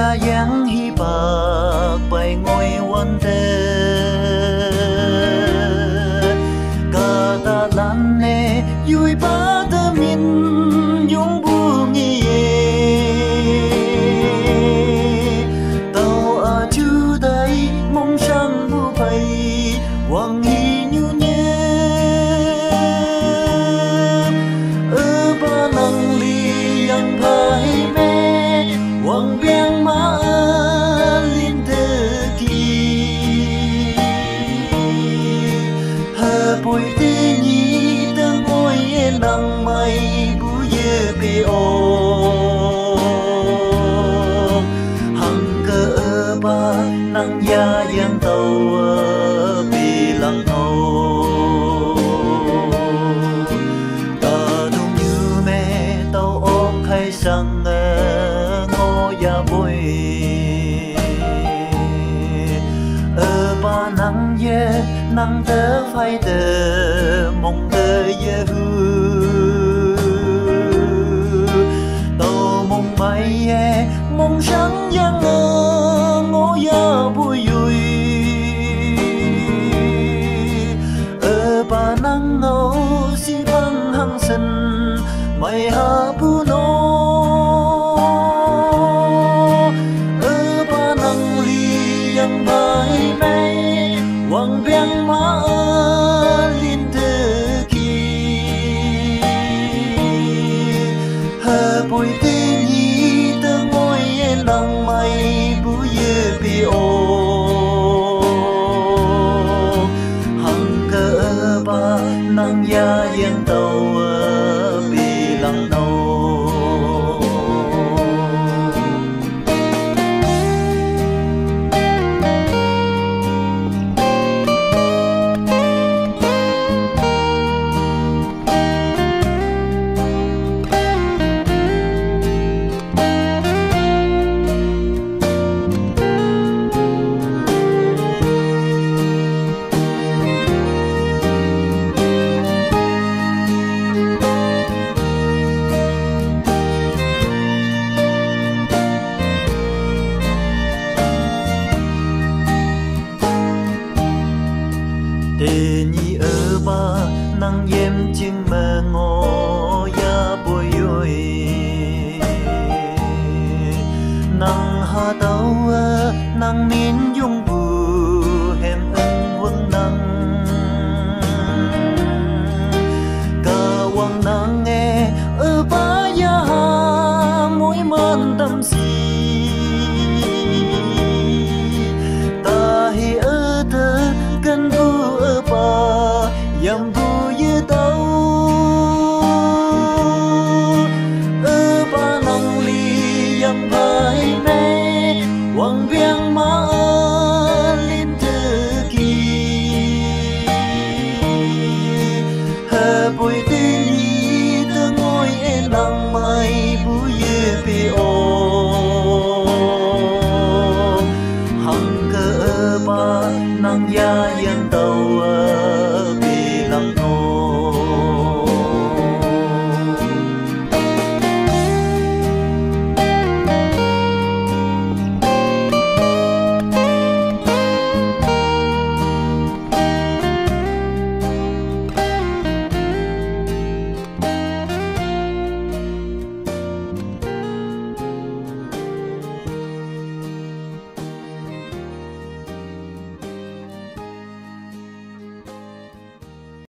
ya yang hi ba bai ngoi wan de ga da lan ne yui ba de min yung bu ngi ye tao a chu dai mong sang bu bai wang hi nyu nye ba nang li yang bai me wang biang ma lin de ki ha boi te ni tang oi nang mai bu ye be o hang cơ ba nang ya yang tàu bi lang ho ta dung như mẹ tàu ôm khai sang ngô ya bôi ba nang ye nang tơ phai tơ mong tơ ye hư tàu mong bay ye mong sáng yang ngô ya bôi yui ba nang ngô si băng hăng sân mày ha bu no ba nang li yang bai mai wang biang ma lin de ki ha boi te ni te ngoi nang mai bu ye bi o hang cơ ba nang ya yang tàu bi lang no Tê nhi ba nang yem ching mơ ngô ya bôi yui nang ha tàu nang min yung